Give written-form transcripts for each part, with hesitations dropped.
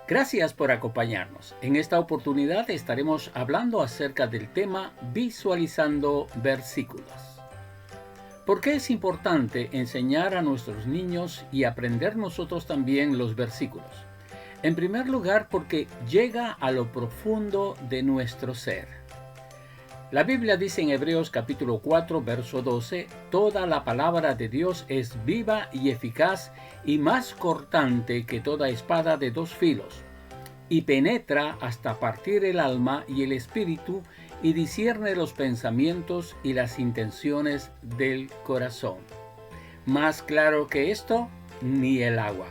Gracias por acompañarnos. En esta oportunidad estaremos hablando acerca del tema visualizando versículos. ¿Por qué es importante enseñar a nuestros niños y aprender nosotros también los versículos? En primer lugar, porque llega a lo profundo de nuestro ser. La Biblia dice en Hebreos capítulo 4, verso 12, toda la palabra de Dios es viva y eficaz y más cortante que toda espada de dos filos, y penetra hasta partir el alma y el espíritu y discierne los pensamientos y las intenciones del corazón. Más claro que esto, ni el agua.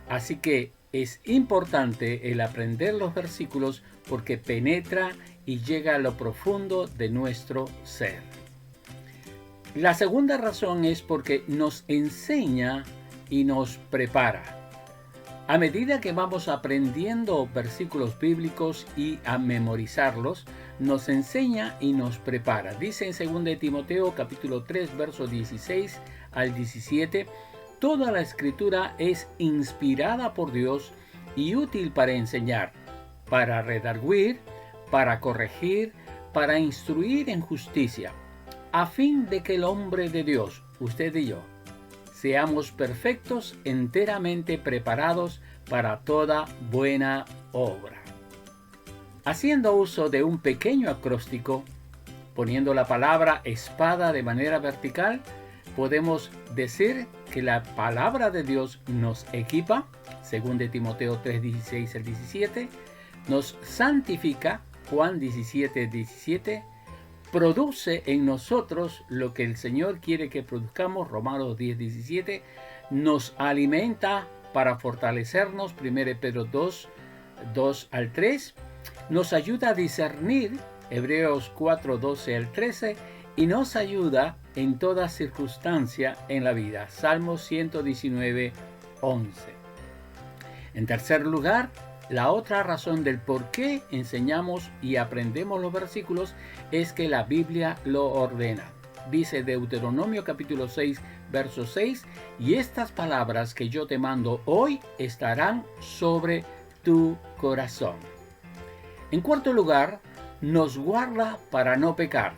Así que es importante el aprender los versículos porque penetra y llega a lo profundo de nuestro ser. La segunda razón es porque nos enseña y nos prepara. A medida que vamos aprendiendo versículos bíblicos y a memorizarlos, nos enseña y nos prepara. Dice en 2 Timoteo capítulo 3, versos 16 al 17, toda la escritura es inspirada por Dios y útil para enseñar, para redarguir, para corregir, para instruir en justicia, a fin de que el hombre de Dios, usted y yo, seamos perfectos, enteramente preparados para toda buena obra. Haciendo uso de un pequeño acróstico, poniendo la palabra espada de manera vertical, podemos decir que la palabra de Dios nos equipa, según de Timoteo 3, 16 al 17, nos santifica, Juan 17, 17, produce en nosotros lo que el Señor quiere que produzcamos, Romanos 10, 17, nos alimenta para fortalecernos, 1 Pedro 2, 2 al 3, nos ayuda a discernir, Hebreos 4, 12 al 13, y nos ayuda en toda circunstancia en la vida, Salmos 119, 11. En tercer lugar, la otra razón del por qué enseñamos y aprendemos los versículos es que la Biblia lo ordena. Dice Deuteronomio capítulo 6, verso 6, y estas palabras que yo te mando hoy estarán sobre tu corazón. En cuarto lugar, nos guarda para no pecar.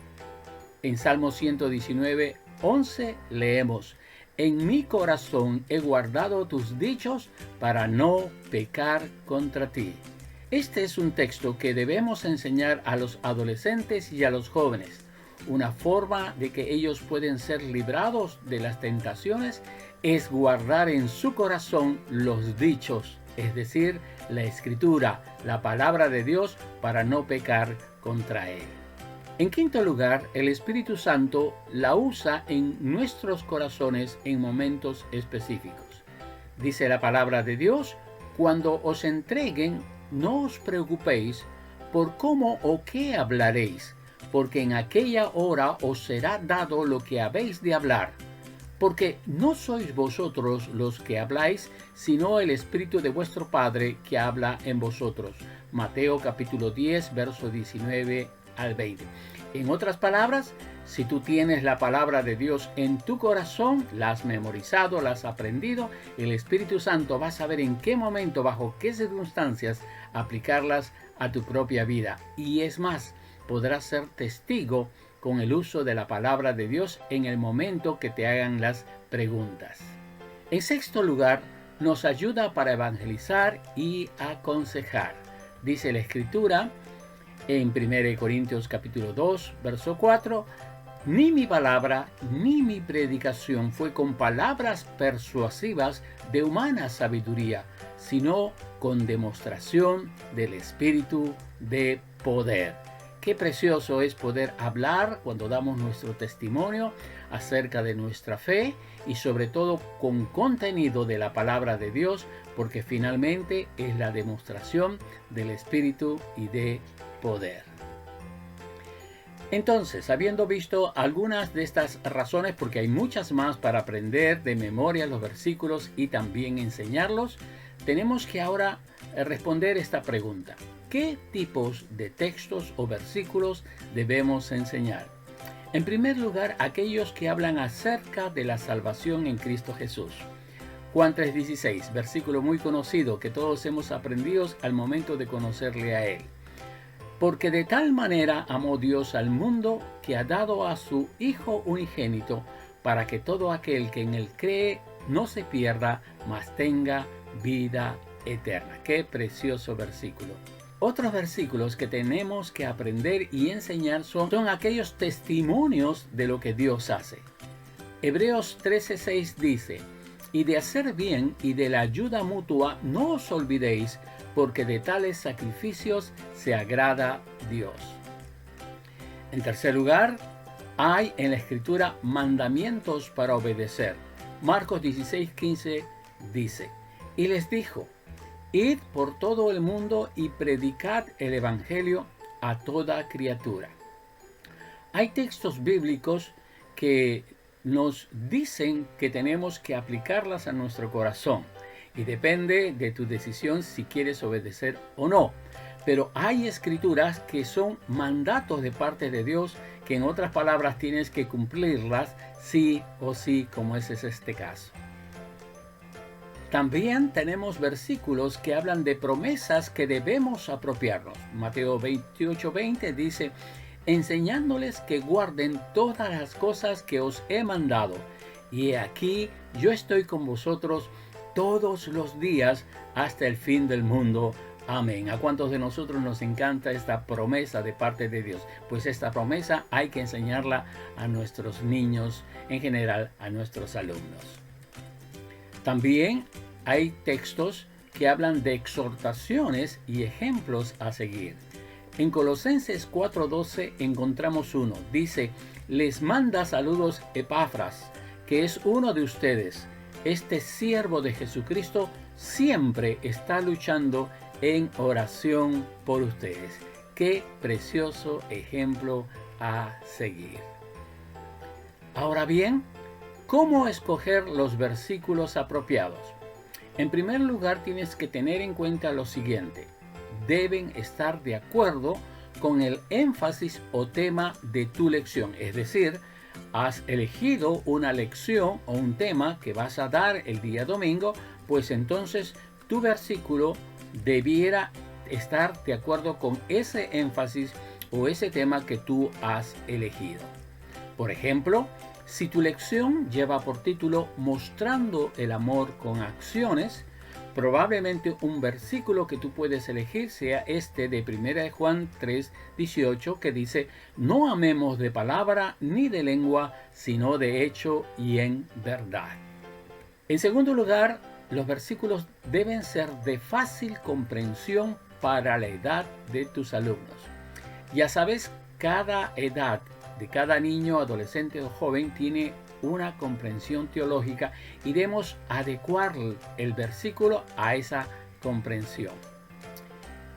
En Salmo 119, 11 leemos, en mi corazón he guardado tus dichos para no pecar contra ti. Este es un texto que debemos enseñar a los adolescentes y a los jóvenes. Una forma de que ellos pueden ser librados de las tentaciones es guardar en su corazón los dichos, es decir, la escritura, la palabra de Dios, para no pecar contra él. En quinto lugar, el Espíritu Santo la usa en nuestros corazones en momentos específicos. Dice la palabra de Dios, cuando os entreguen, no os preocupéis por cómo o qué hablaréis, porque en aquella hora os será dado lo que habéis de hablar. Porque no sois vosotros los que habláis, sino el Espíritu de vuestro Padre que habla en vosotros. Mateo capítulo 10, verso 19 al 20. En otras palabras, si tú tienes la palabra de Dios en tu corazón, la has memorizado, la has aprendido, el Espíritu Santo va a saber en qué momento, bajo qué circunstancias aplicarlas a tu propia vida. Y es más, podrás ser testigo con el uso de la palabra de Dios en el momento que te hagan las preguntas. En sexto lugar, nos ayuda para evangelizar y aconsejar. Dice la Escritura en 1 Corintios capítulo 2, verso 4, ni mi palabra ni mi predicación fue con palabras persuasivas de humana sabiduría, sino con demostración del Espíritu de poder. Qué precioso es poder hablar cuando damos nuestro testimonio acerca de nuestra fe y sobre todo con contenido de la palabra de Dios, porque finalmente es la demostración del Espíritu y de poder. Entonces, habiendo visto algunas de estas razones, porque hay muchas más para aprender de memoria los versículos y también enseñarlos, tenemos que ahora responder esta pregunta. ¿Qué tipos de textos o versículos debemos enseñar? En primer lugar, aquellos que hablan acerca de la salvación en Cristo Jesús. Juan 3:16, versículo muy conocido que todos hemos aprendido al momento de conocerle a Él. Porque de tal manera amó Dios al mundo que ha dado a su Hijo unigénito para que todo aquel que en Él cree no se pierda, mas tenga vida eterna. Qué precioso versículo. Otros versículos que tenemos que aprender y enseñar son aquellos testimonios de lo que Dios hace. Hebreos 13:6 dice, y de hacer bien y de la ayuda mutua no os olvidéis, porque de tales sacrificios se agrada Dios. En tercer lugar, hay en la Escritura mandamientos para obedecer. Marcos 16:15 dice, y les dijo, id por todo el mundo y predicad el Evangelio a toda criatura. Hay textos bíblicos que nos dicen que tenemos que aplicarlas a nuestro corazón y depende de tu decisión si quieres obedecer o no. Pero hay escrituras que son mandatos de parte de Dios que en otras palabras tienes que cumplirlas sí o sí, como es este caso. También tenemos versículos que hablan de promesas que debemos apropiarnos. Mateo 28:20 dice, enseñándoles que guarden todas las cosas que os he mandado. Y he aquí, yo estoy con vosotros todos los días hasta el fin del mundo. Amén. ¿A cuántos de nosotros nos encanta esta promesa de parte de Dios? Pues esta promesa hay que enseñarla a nuestros niños, en general a nuestros alumnos. También hay textos que hablan de exhortaciones y ejemplos a seguir. En Colosenses 4:12 encontramos uno. Dice, les manda saludos Epafras, que es uno de ustedes. Este siervo de Jesucristo siempre está luchando en oración por ustedes. Qué precioso ejemplo a seguir. Ahora bien, ¿cómo escoger los versículos apropiados? En primer lugar, tienes que tener en cuenta lo siguiente. Deben estar de acuerdo con el énfasis o tema de tu lección. Es decir, has elegido una lección o un tema que vas a dar el día domingo, pues entonces tu versículo debiera estar de acuerdo con ese énfasis o ese tema que tú has elegido. Por ejemplo, si tu lección lleva por título Mostrando el amor con acciones, probablemente un versículo que tú puedes elegir sea este de 1 Juan 3:18 que dice, no amemos de palabra ni de lengua, sino de hecho y en verdad. En segundo lugar, los versículos deben ser de fácil comprensión para la edad de tus alumnos. Ya sabes, cada edad de cada niño, adolescente o joven tiene una comprensión teológica y debemos adecuar el versículo a esa comprensión.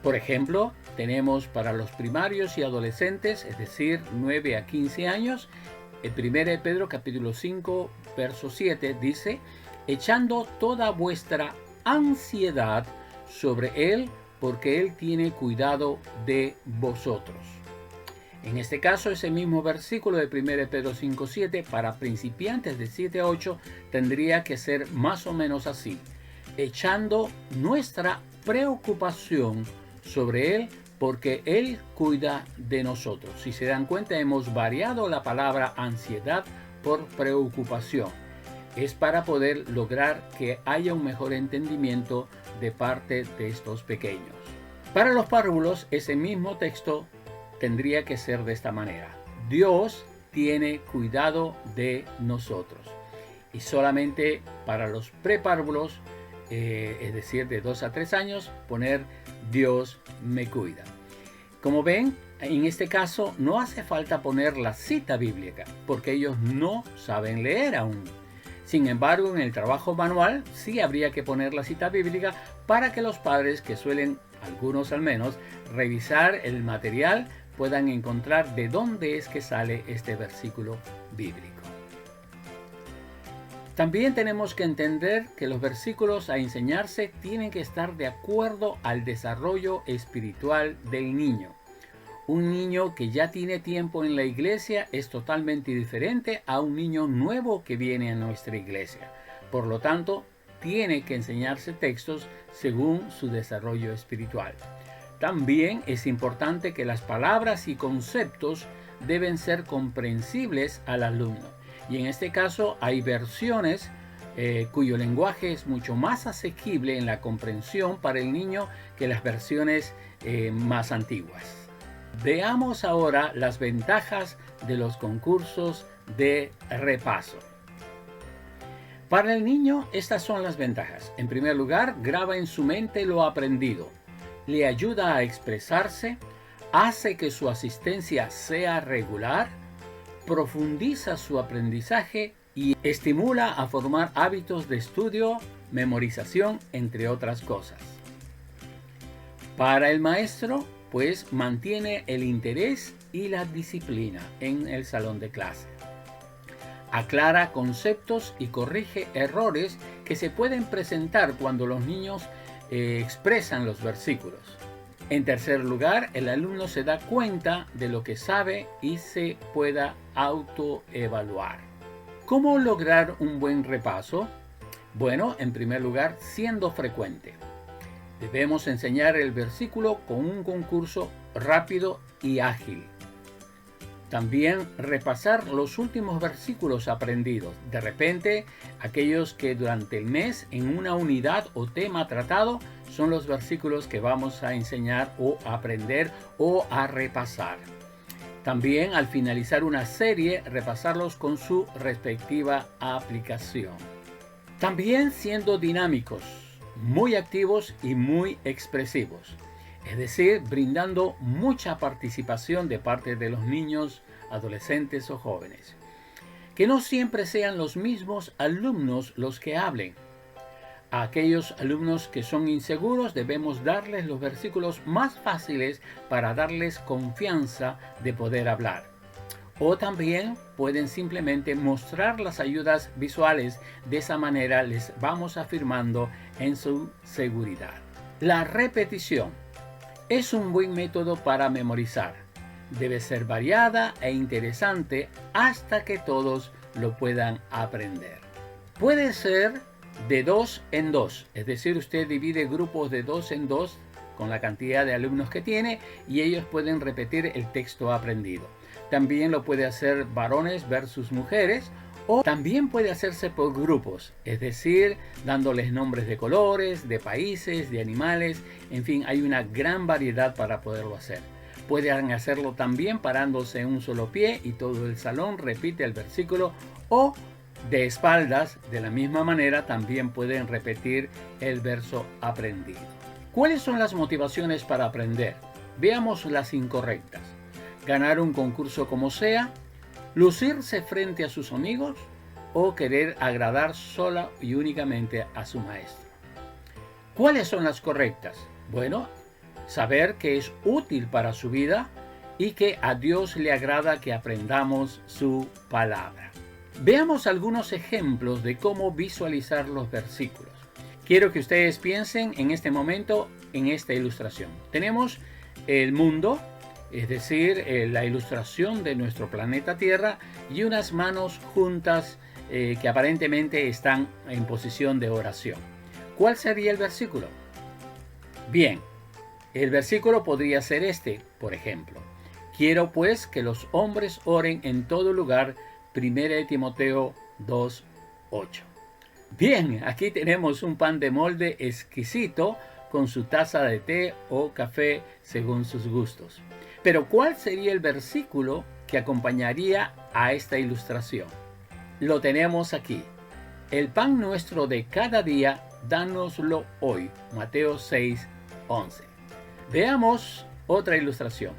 Por ejemplo, tenemos para los primarios y adolescentes, es decir, 9 a 15 años, el 1 Pedro capítulo 5, verso 7 dice, echando toda vuestra ansiedad sobre Él, porque Él tiene cuidado de vosotros. En este caso, ese mismo versículo de 1 Pedro 5:7 para principiantes de 7 a 8 tendría que ser más o menos así, echando nuestra preocupación sobre Él porque Él cuida de nosotros. Si se dan cuenta, hemos variado la palabra ansiedad por preocupación. Es para poder lograr que haya un mejor entendimiento de parte de estos pequeños. Para los párvulos, ese mismo texto tendría que ser de esta manera. Dios tiene cuidado de nosotros. Y solamente para los prepárvulos, es decir, de 2 a 3 años, poner Dios me cuida. Como ven, en este caso no hace falta poner la cita bíblica, porque ellos no saben leer aún. Sin embargo, en el trabajo manual sí habría que poner la cita bíblica para que los padres, que suelen, algunos al menos, revisar el material, puedan encontrar de dónde es que sale este versículo bíblico. También tenemos que entender que los versículos a enseñarse tienen que estar de acuerdo al desarrollo espiritual del niño. Un niño que ya tiene tiempo en la iglesia es totalmente diferente a un niño nuevo que viene a nuestra iglesia. Por lo tanto, tiene que enseñarse textos según su desarrollo espiritual. También es importante que las palabras y conceptos deben ser comprensibles al alumno. Y en este caso hay versiones cuyo lenguaje es mucho más asequible en la comprensión para el niño que las versiones más antiguas. Veamos ahora las ventajas de los concursos de repaso. Para el niño, estas son las ventajas. En primer lugar, graba en su mente lo aprendido, le ayuda a expresarse, hace que su asistencia sea regular, profundiza su aprendizaje y estimula a formar hábitos de estudio, memorización, entre otras cosas. Para el maestro, pues mantiene el interés y la disciplina en el salón de clase. Aclara conceptos y corrige errores que se pueden presentar cuando los niños expresan los versículos. En tercer lugar, el alumno se da cuenta de lo que sabe y se pueda autoevaluar. ¿Cómo lograr un buen repaso? Bueno, en primer lugar, siendo frecuente. Debemos enseñar el versículo con un concurso rápido y ágil. También repasar los últimos versículos aprendidos. De repente, aquellos que durante el mes en una unidad o tema tratado son los versículos que vamos a enseñar o aprender o a repasar. También al finalizar una serie, repasarlos con su respectiva aplicación. También siendo dinámicos, muy activos y muy expresivos. Es decir, brindando mucha participación de parte de los niños, adolescentes o jóvenes. Que no siempre sean los mismos alumnos los que hablen. A aquellos alumnos que son inseguros debemos darles los versículos más fáciles para darles confianza de poder hablar. O también pueden simplemente mostrar las ayudas visuales. De esa manera les vamos afirmando en su seguridad. La repetición es un buen método para memorizar. Debe ser variada e interesante hasta que todos lo puedan aprender. Puede ser de 2 en 2, es decir, usted divide grupos de 2 en 2 con la cantidad de alumnos que tiene y ellos pueden repetir el texto aprendido. También lo puede hacer varones versus mujeres o también puede hacerse por grupos, es decir, dándoles nombres de colores, de países, de animales, en fin, hay una gran variedad para poderlo hacer. Pueden hacerlo también parándose en un solo pie y todo el salón repite el versículo o de espaldas, de la misma manera también pueden repetir el verso aprendido. ¿Cuáles son las motivaciones para aprender? Veamos las incorrectas. Ganar un concurso como sea, lucirse frente a sus amigos o querer agradar sola y únicamente a su maestro. ¿Cuáles son las correctas? Bueno, saber que es útil para su vida y que a Dios le agrada que aprendamos su palabra. Veamos algunos ejemplos de cómo visualizar los versículos. Quiero que ustedes piensen en este momento en esta ilustración. Tenemos el mundo, es decir, la ilustración de nuestro planeta Tierra y unas manos juntas que aparentemente están en posición de oración. ¿Cuál sería el versículo? Bien, el versículo podría ser este, por ejemplo. Quiero pues que los hombres oren en todo lugar, 1 Timoteo 2:8. Bien, aquí tenemos un pan de molde exquisito con su taza de té o café según sus gustos. Pero ¿cuál sería el versículo que acompañaría a esta ilustración? Lo tenemos aquí. El pan nuestro de cada día, dánoslo hoy. Mateo 6:11. Veamos otra ilustración.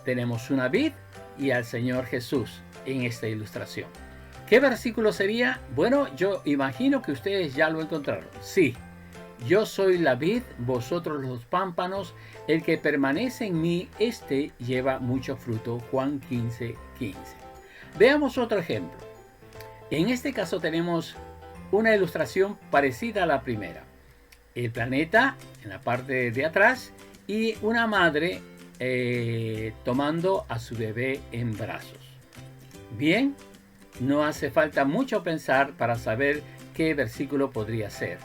Tenemos una vid y al Señor Jesús en esta ilustración. ¿Qué versículo sería? Bueno, yo imagino que ustedes ya lo encontraron. Sí. Yo soy la vid, vosotros los pámpanos, el que permanece en mí, este lleva mucho fruto. Juan 15:15. Veamos otro ejemplo. En este caso tenemos una ilustración parecida a la primera. El planeta en la parte de atrás y una madre tomando a su bebé en brazos. Bien, no hace falta mucho pensar para saber qué versículo podría ser.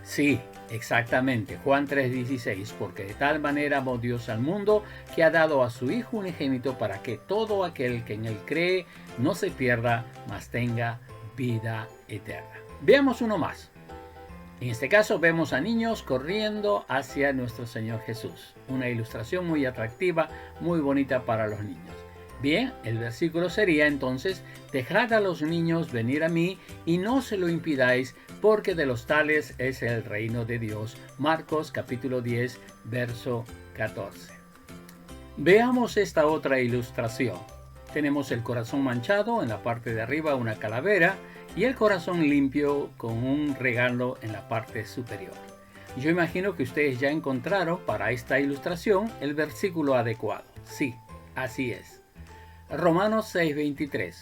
Sí, exactamente. Juan 3:16, porque de tal manera amó Dios al mundo que ha dado a su Hijo unigénito para que todo aquel que en él cree no se pierda, mas tenga vida eterna. Veamos uno más. En este caso vemos a niños corriendo hacia nuestro Señor Jesús. Una ilustración muy atractiva, muy bonita para los niños. Bien, el versículo sería entonces: dejad a los niños venir a mí y no se lo impidáis, porque de los tales es el reino de Dios. Marcos capítulo 10, verso 14. Veamos esta otra ilustración. Tenemos el corazón manchado, en la parte de arriba una calavera, y el corazón limpio con un regalo en la parte superior. Yo imagino que ustedes ya encontraron para esta ilustración el versículo adecuado. Sí, así es. Romanos 6:23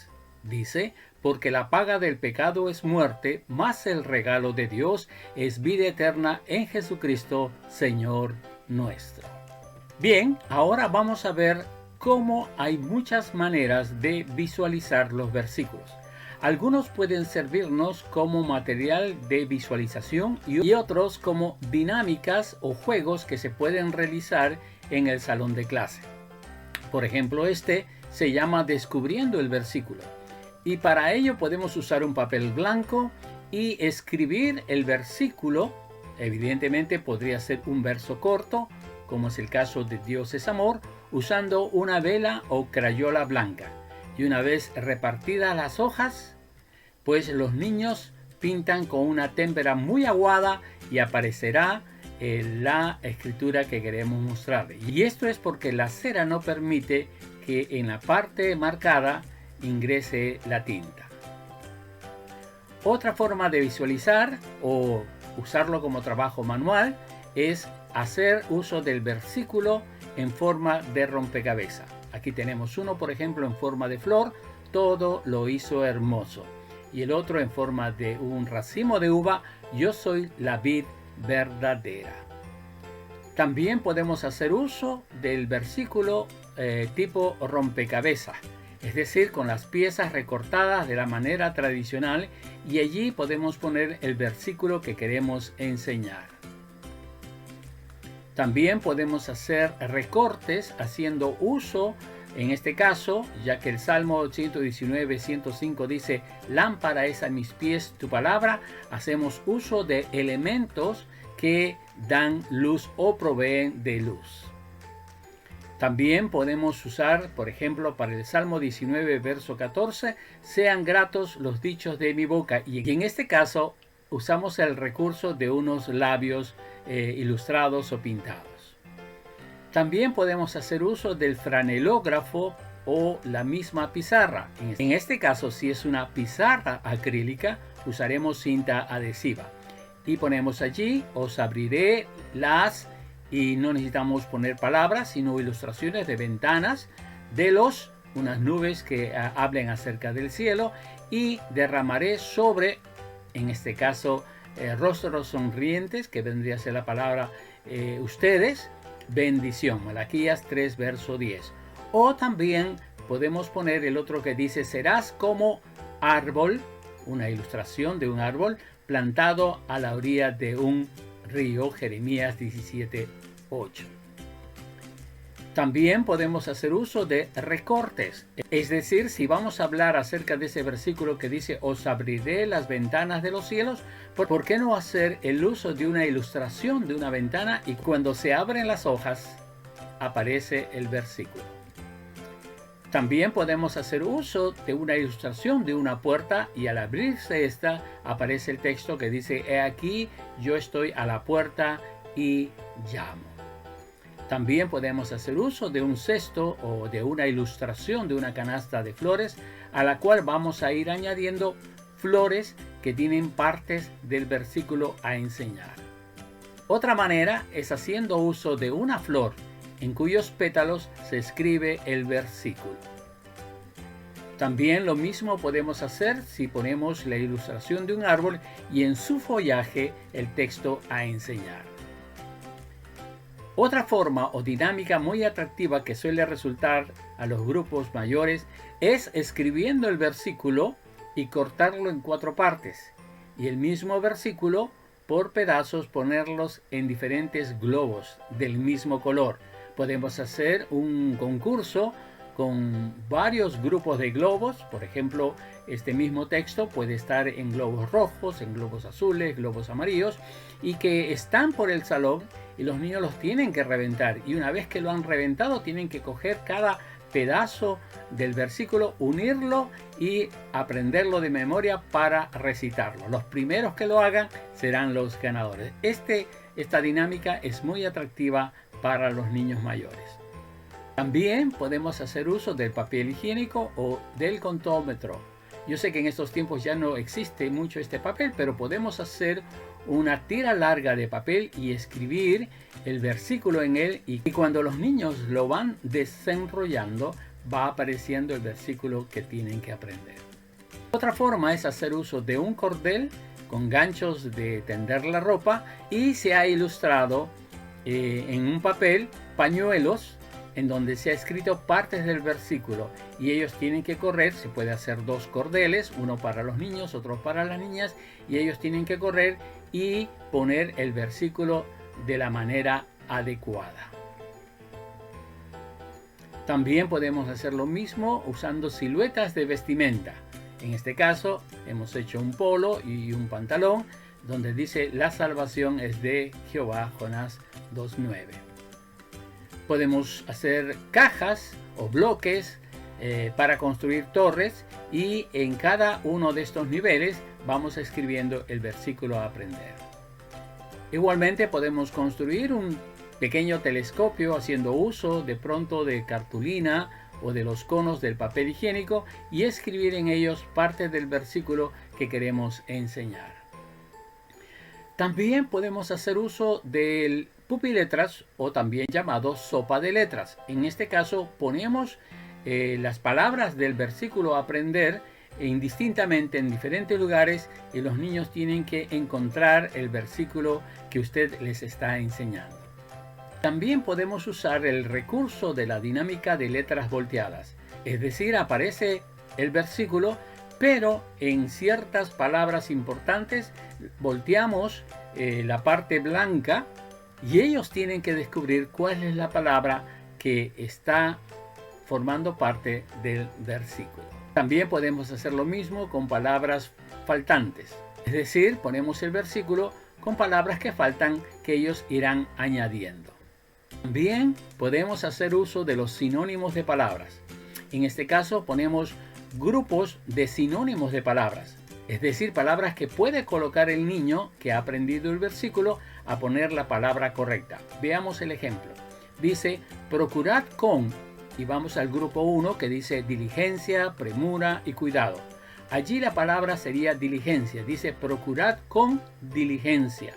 dice: porque la paga del pecado es muerte, mas el regalo de Dios es vida eterna en Jesucristo, Señor nuestro. Bien, ahora vamos a ver cómo hay muchas maneras de visualizar los versículos. Algunos pueden servirnos como material de visualización y otros como dinámicas o juegos que se pueden realizar en el salón de clase. Por ejemplo, este se llama Descubriendo el versículo. Y para ello podemos usar un papel blanco y escribir el versículo. Evidentemente podría ser un verso corto, como es el caso de Dios es amor, usando una vela o crayola blanca. Y una vez repartidas las hojas, pues los niños pintan con una témpera muy aguada y aparecerá la escritura que queremos mostrarles. Y esto es porque la cera no permite que en la parte marcada ingrese la tinta. Otra forma de visualizar o usarlo como trabajo manual es hacer uso del versículo en forma de rompecabezas. Aquí tenemos uno, por ejemplo, en forma de flor: todo lo hizo hermoso. Y el otro en forma de un racimo de uva: yo soy la vid verdadera. También podemos hacer uso del versículo tipo rompecabezas, es decir, con las piezas recortadas de la manera tradicional, y allí podemos poner el versículo que queremos enseñar. También podemos hacer recortes haciendo uso, en este caso, ya que el Salmo 119, 105 dice: lámpara es a mis pies tu palabra, hacemos uso de elementos que dan luz o proveen de luz. También podemos usar, por ejemplo, para el Salmo 19, verso 14, sean gratos los dichos de mi boca. Y en este caso usamos el recurso de unos labios ilustrados o pintados. También podemos hacer uso del franelógrafo o la misma pizarra. En este caso, si es una pizarra acrílica, usaremos cinta adhesiva. Y ponemos allí: os abriré las... y no necesitamos poner palabras, sino ilustraciones de ventanas, unas nubes que hablen acerca del cielo, y derramaré sobre, en este caso, rostros sonrientes, que vendría a ser la palabra ustedes, bendición. Malaquías 3, verso 10. O también podemos poner el otro que dice: serás como árbol, una ilustración de un árbol plantado a la orilla de un río. Jeremías 17:8. También podemos hacer uso de recortes, es decir, si vamos a hablar acerca de ese versículo que dice: os abriré las ventanas de los cielos, ¿por qué no hacer el uso de una ilustración de una ventana y cuando se abren las hojas aparece el versículo? También podemos hacer uso de una ilustración de una puerta y al abrirse esta aparece el texto que dice: he aquí, yo estoy a la puerta y llamo. También podemos hacer uso de un cesto o de una ilustración de una canasta de flores, a la cual vamos a ir añadiendo flores que tienen partes del versículo a enseñar. Otra manera es haciendo uso de una flor en cuyos pétalos se escribe el versículo. También lo mismo podemos hacer si ponemos la ilustración de un árbol y en su follaje el texto a enseñar. Otra forma o dinámica muy atractiva que suele resultar a los grupos mayores es escribiendo el versículo y cortarlo en 4 partes, y el mismo versículo por pedazos, ponerlos en diferentes globos del mismo color. Podemos hacer un concurso con varios grupos de globos. Por ejemplo, este mismo texto puede estar en globos rojos, en globos azules, globos amarillos, y que están por el salón y los niños los tienen que reventar. Y una vez que lo han reventado, tienen que coger cada pedazo del versículo, unirlo y aprenderlo de memoria para recitarlo. Los primeros que lo hagan serán los ganadores. Esta dinámica es muy atractiva para los niños mayores. También podemos hacer uso del papel higiénico o del contómetro. Yo sé que en estos tiempos ya no existe mucho este papel, pero podemos hacer una tira larga de papel y escribir el versículo en él, y cuando los niños lo van desenrollando va apareciendo el versículo que tienen que aprender. Otra forma es hacer uso de un cordel con ganchos de tender la ropa, y se ha ilustrado en un papel pañuelos en donde se ha escrito partes del versículo, y ellos tienen que correr. Se puede hacer dos cordeles, uno para los niños, otro para las niñas, y ellos tienen que correr y poner el versículo de la manera adecuada. También podemos hacer lo mismo usando siluetas de vestimenta. En este caso hemos hecho un polo y un pantalón donde dice: la salvación es de Jehová, Jonás 2:9. Podemos hacer cajas o bloques para construir torres, y en cada uno de estos niveles vamos escribiendo el versículo a aprender. Igualmente podemos construir un pequeño telescopio haciendo uso de pronto de cartulina o de los conos del papel higiénico y escribir en ellos parte del versículo que queremos enseñar. También podemos hacer uso del pupiletras, o también llamado sopa de letras. En este caso ponemos las palabras del versículo a aprender indistintamente en diferentes lugares, y los niños tienen que encontrar el versículo que usted les está enseñando. También podemos usar el recurso de la dinámica de letras volteadas, es decir, aparece el versículo, pero en ciertas palabras importantes volteamos la parte blanca, y ellos tienen que descubrir cuál es la palabra que está formando parte del versículo. También podemos hacer lo mismo con palabras faltantes, es decir, ponemos el versículo con palabras que faltan, que ellos irán añadiendo. También podemos hacer uso de los sinónimos de palabras. En este caso ponemos grupos de sinónimos de palabras, es decir, palabras que puede colocar el niño que ha aprendido el versículo a poner la palabra correcta. Veamos el ejemplo. Dice: procurad con, y vamos al grupo 1 que dice diligencia, premura y cuidado. Allí la palabra sería diligencia. Dice: procurad con diligencia.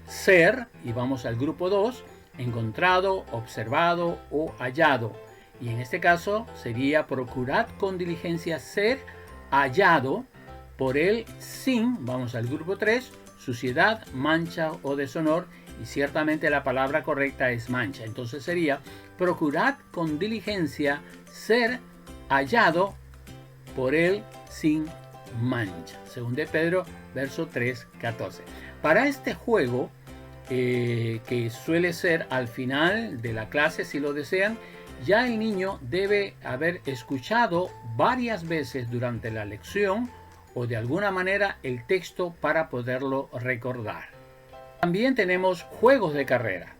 Ser, y vamos al grupo 2, encontrado, observado o hallado. Y en este caso sería: procurad con diligencia ser hallado por él sin, vamos al grupo 3, suciedad, mancha o deshonor, y ciertamente la palabra correcta es mancha. Entonces sería: procurad con diligencia ser hallado por él sin mancha. Según de Pedro, verso 3:14. Para este juego, que suele ser al final de la clase si lo desean, ya el niño debe haber escuchado varias veces durante la lección o de alguna manera el texto para poderlo recordar. También tenemos juegos de carrera.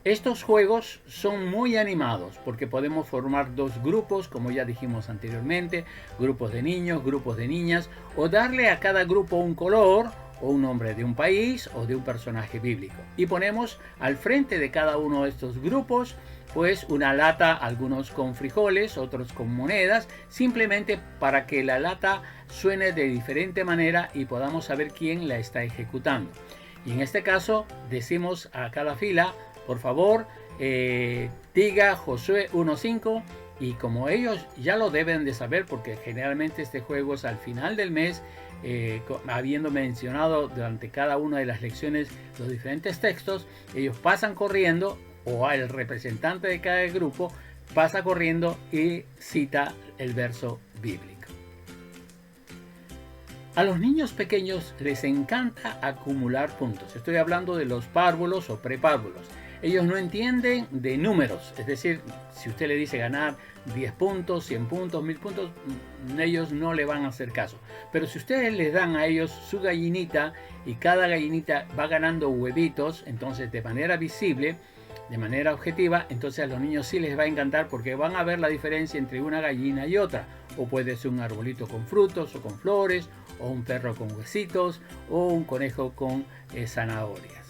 Estos juegos son muy animados porque podemos formar dos grupos, como ya dijimos anteriormente, grupos de niños, grupos de niñas, o darle a cada grupo un color o un nombre de un país o de un personaje bíblico. Y ponemos al frente de cada uno de estos grupos pues una lata, algunos con frijoles, otros con monedas, simplemente para que la lata suene de diferente manera y podamos saber quién la está ejecutando. Y en este caso decimos a cada fila: por favor, diga Josué 1:5, y como ellos ya lo deben de saber porque generalmente este juego es al final del mes, habiendo mencionado durante cada una de las lecciones los diferentes textos, ellos pasan corriendo, o el representante de cada grupo pasa corriendo y cita el verso bíblico. A los niños pequeños les encanta acumular puntos. Estoy hablando de los párvulos o prepárvulos. Ellos no entienden de números. Es decir, si usted le dice ganar 10 puntos, 100 puntos, 1000 puntos, ellos no le van a hacer caso. Pero si ustedes les dan a ellos su gallinita y cada gallinita va ganando huevitos, entonces de manera visible, de manera objetiva, entonces a los niños sí les va a encantar porque van a ver la diferencia entre una gallina y otra. O puede ser un arbolito con frutos o con flores, o un perro con huesitos, o un conejo con zanahorias.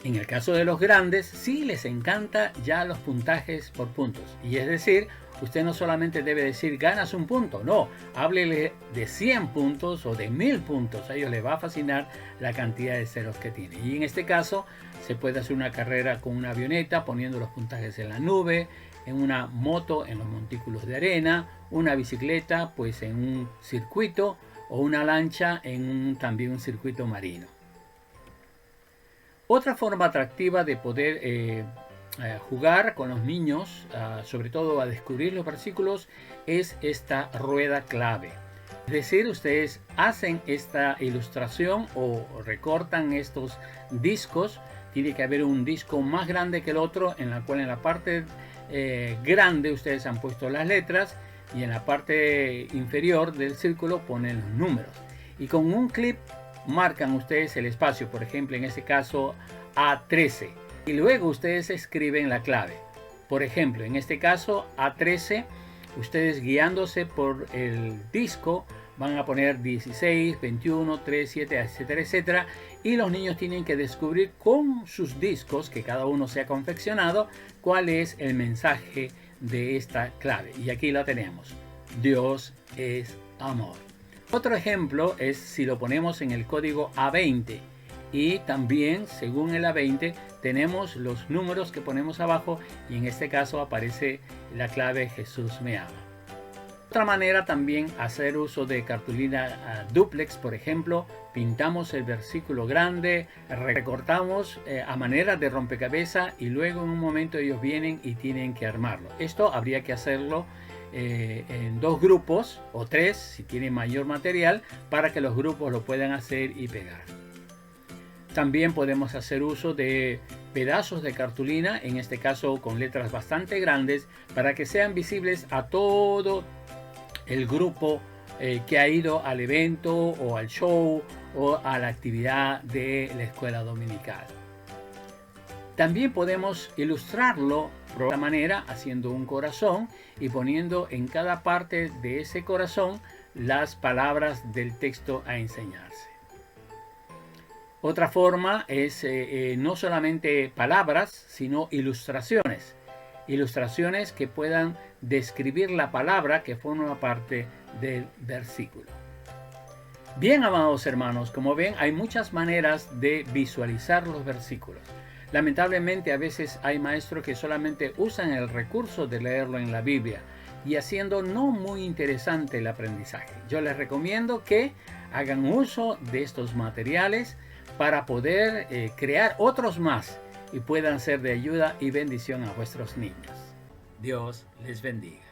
En el caso de los grandes, sí les encanta ya los puntajes por puntos. Y es decir, usted no solamente debe decir ganas un punto, no, háblele de 100 puntos o de 1000 puntos. A ellos les va a fascinar la cantidad de ceros que tiene. Y en este caso, se puede hacer una carrera con una avioneta poniendo los puntajes en la nube, en una moto en los montículos de arena, una bicicleta pues en un circuito o una lancha en también un circuito marino. Otra forma atractiva de poder jugar con los niños, sobre todo a descubrir los versículos, es esta rueda clave. Es decir, ustedes hacen esta ilustración o recortan estos discos. Tiene que haber un disco más grande que el otro, en la cual en la parte grande ustedes han puesto las letras y en la parte inferior del círculo ponen los números. Y con un clip marcan ustedes el espacio, por ejemplo en este caso A13, y luego ustedes escriben la clave. Por ejemplo, en este caso A13, ustedes guiándose por el disco van a poner 16, 21, 3, 7, etcétera, etcétera, y los niños tienen que descubrir con sus discos, que cada uno se ha confeccionado, cuál es el mensaje de esta clave. Y aquí la tenemos: Dios es amor. Otro ejemplo es si lo ponemos en el código A20 y también según el A20 tenemos los números que ponemos abajo y en este caso aparece la clave Jesús me ama. Otra manera también hacer uso de cartulina dúplex, por ejemplo, pintamos el versículo grande, recortamos a manera de rompecabezas y luego en un momento ellos vienen y tienen que armarlo. Esto habría que hacerlo en 2 grupos o 3 si tienen mayor material para que los grupos lo puedan hacer y pegar. También podemos hacer uso de pedazos de cartulina, en este caso con letras bastante grandes, para que sean visibles a todo el grupo que ha ido al evento o al show o a la actividad de la escuela dominical. También podemos ilustrarlo de otra manera haciendo un corazón y poniendo en cada parte de ese corazón las palabras del texto a enseñarse. Otra forma es no solamente palabras, sino ilustraciones. Ilustraciones que puedan describir la palabra que forma parte del versículo. Bien, amados hermanos, como ven, hay muchas maneras de visualizar los versículos. Lamentablemente a veces hay maestros que solamente usan el recurso de leerlo en la Biblia y haciendo no muy interesante el aprendizaje. Yo les recomiendo que hagan uso de estos materiales para poder crear otros más y puedan ser de ayuda y bendición a vuestros niños. Dios les bendiga.